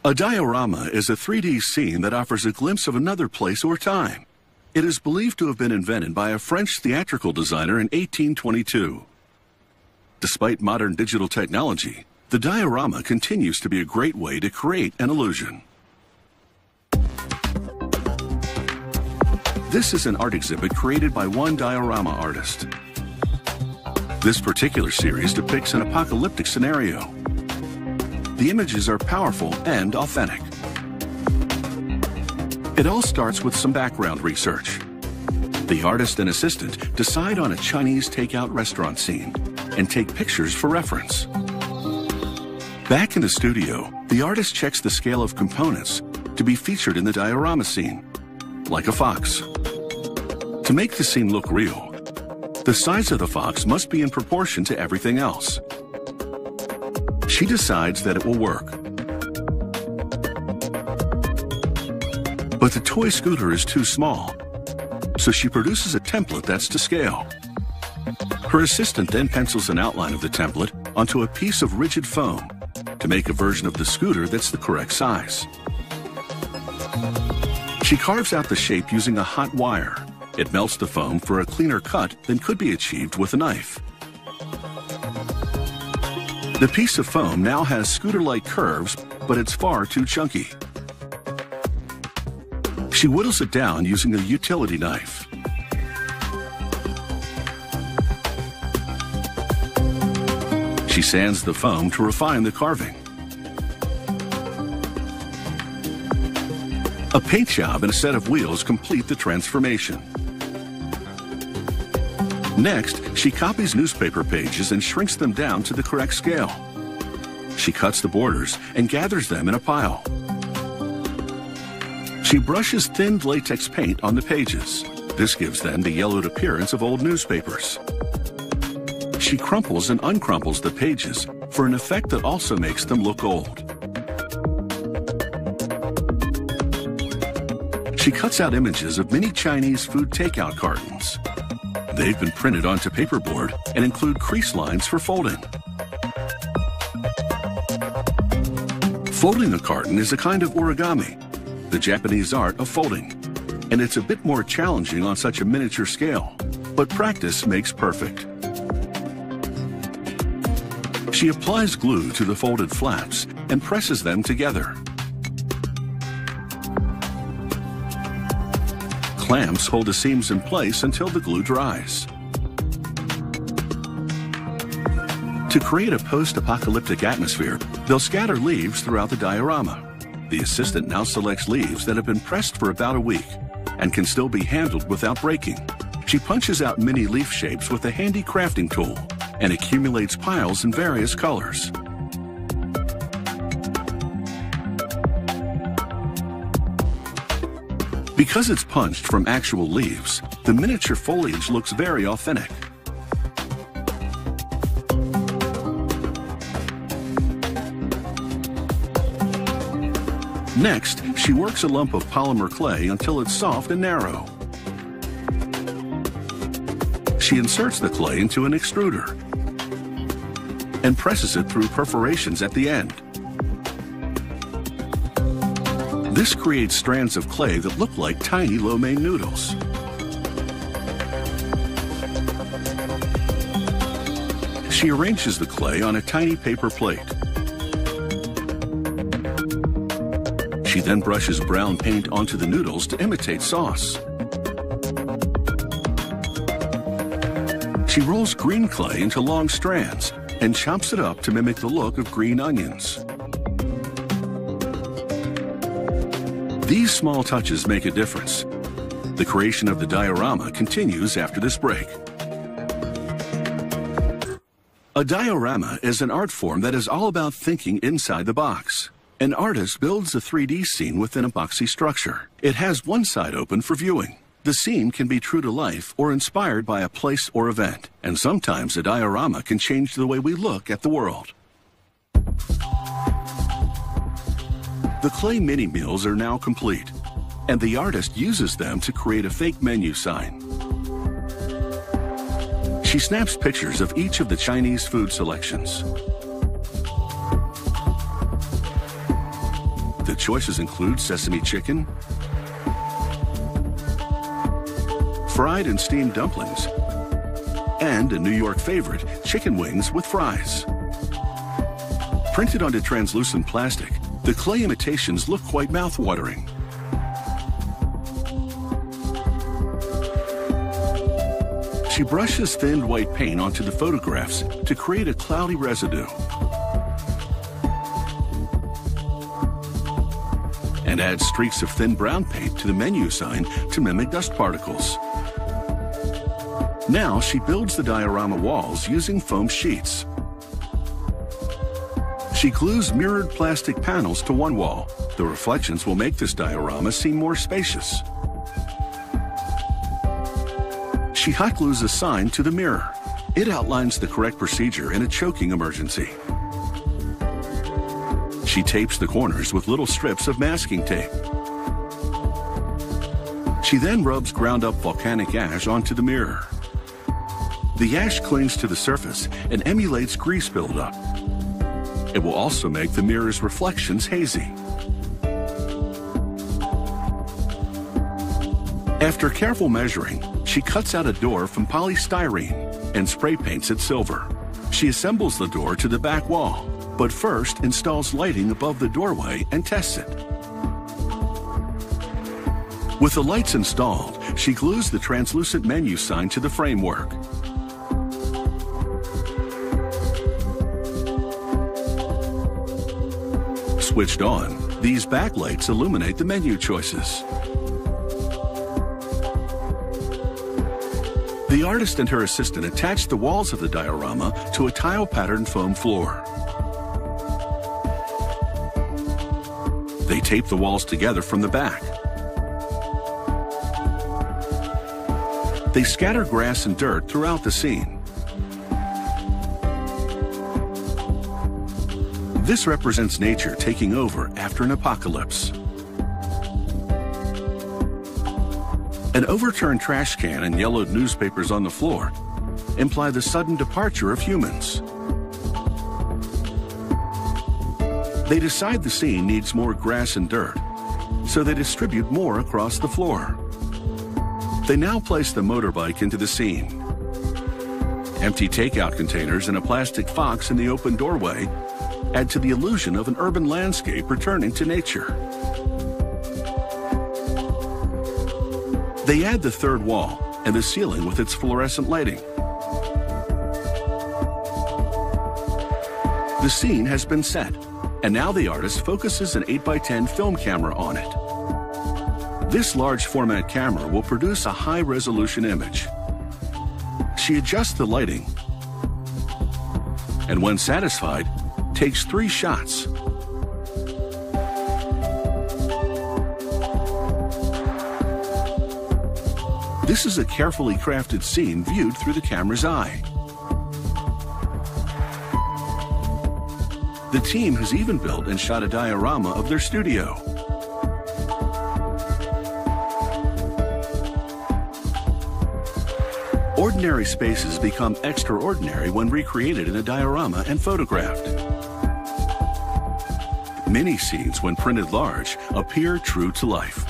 A diorama is a 3D scene that offers a glimpse of another place or time. It is believed to have been invented by a French theatrical designer in 1822. Despite modern digital technology, the diorama continues to be a great way to create an illusion. This is an art exhibit created by one diorama artist. This particular series depicts an apocalyptic scenario. The images are powerful and authentic. It all starts with some background research. The artist and assistant decide on a Chinese takeout restaurant scene and take pictures for reference. Back in the studio, the artist checks the scale of components to be featured in the diorama scene, like a fox. To make the scene look real, the size of the fox must be in proportion to everything else. She decides that it will work. But the toy scooter is too small, so she produces a template that's to scale. Her assistant then pencils an outline of the template onto a piece of rigid foam to make a version of the scooter that's the correct size. She carves out the shape using a hot wire. It melts the foam for a cleaner cut than could be achieved with a knife. The piece of foam now has scooter-like curves, but it's far too chunky. She whittles it down using a utility knife. She sands the foam to refine the carving. A paint job and a set of wheels complete the transformation. Next, she copies newspaper pages and shrinks them down to the correct scale. She cuts the borders and gathers them in a pile. She brushes thinned latex paint on the pages. This gives them the yellowed appearance of old newspapers. She crumples and uncrumples the pages for an effect that also makes them look old. She cuts out images of many Chinese food takeout cartons. They've been printed onto paperboard and include crease lines for folding. Folding a carton is a kind of origami, the Japanese art of folding, and it's a bit more challenging on such a miniature scale, but practice makes perfect. She applies glue to the folded flaps and presses them together. Clamps hold the seams in place until the glue dries. To create a post-apocalyptic atmosphere, they'll scatter leaves throughout the diorama. The assistant now selects leaves that have been pressed for about a week and can still be handled without breaking. She punches out mini leaf shapes with a handy crafting tool and accumulates piles in various colors. Because it's punched from actual leaves, the miniature foliage looks very authentic. Next, she works a lump of polymer clay until it's soft and narrow. She inserts the clay into an extruder and presses it through perforations at the end. This creates strands of clay that look like tiny lo mein noodles. She arranges the clay on a tiny paper plate. She then brushes brown paint onto the noodles to imitate sauce. She rolls green clay into long strands and chops it up to mimic the look of green onions. These small touches make a difference. The creation of the diorama continues after this break. A diorama is an art form that is all about thinking inside the box. An artist builds a 3D scene within a boxy structure. It has one side open for viewing. The scene can be true to life or inspired by a place or event, and sometimes a diorama can change the way we look at the world. The clay mini meals are now complete, and the artist uses them to create a fake menu sign. She snaps pictures of each of the Chinese food selections. The choices include sesame chicken, fried and steamed dumplings, and a New York favorite, chicken wings with fries. Printed onto translucent plastic, the clay imitations look quite mouth-watering. She brushes thin white paint onto the photographs to create a cloudy residue. And adds streaks of thin brown paint to the menu sign to mimic dust particles. Now she builds the diorama walls using foam sheets. She glues mirrored plastic panels to one wall. The reflections will make this diorama seem more spacious. She hot glues a sign to the mirror. It outlines the correct procedure in a choking emergency. She tapes the corners with little strips of masking tape. She then rubs ground up volcanic ash onto the mirror. The ash clings to the surface and emulates grease buildup. It will also make the mirror's reflections hazy. After careful measuring, she cuts out a door from polystyrene and spray paints it silver. She assembles the door to the back wall, but first installs lighting above the doorway and tests it. With the lights installed, she glues the translucent menu sign to the framework. Switched on, these backlights illuminate the menu choices. The artist and her assistant attach the walls of the diorama to a tile-patterned foam floor. They tape the walls together from the back. They scatter grass and dirt throughout the scene. This represents nature taking over after an apocalypse. An overturned trash can and yellowed newspapers on the floor imply the sudden departure of humans. They decide the scene needs more grass and dirt, so they distribute more across the floor. They now place the motorbike into the scene. Empty takeout containers and a plastic fox in the open doorway add to the illusion of an urban landscape returning to nature. They add the third wall and the ceiling with its fluorescent lighting. The scene has been set, and now the artist focuses an 8x10 film camera on it. This large format camera will produce a high-resolution image. She adjusts the lighting, and when satisfied, takes 3 shots. This is a carefully crafted scene viewed through the camera's eye. The team has even built and shot a diorama of their studio. Ordinary spaces become extraordinary when recreated in a diorama and photographed. Many scenes, when printed large, appear true to life.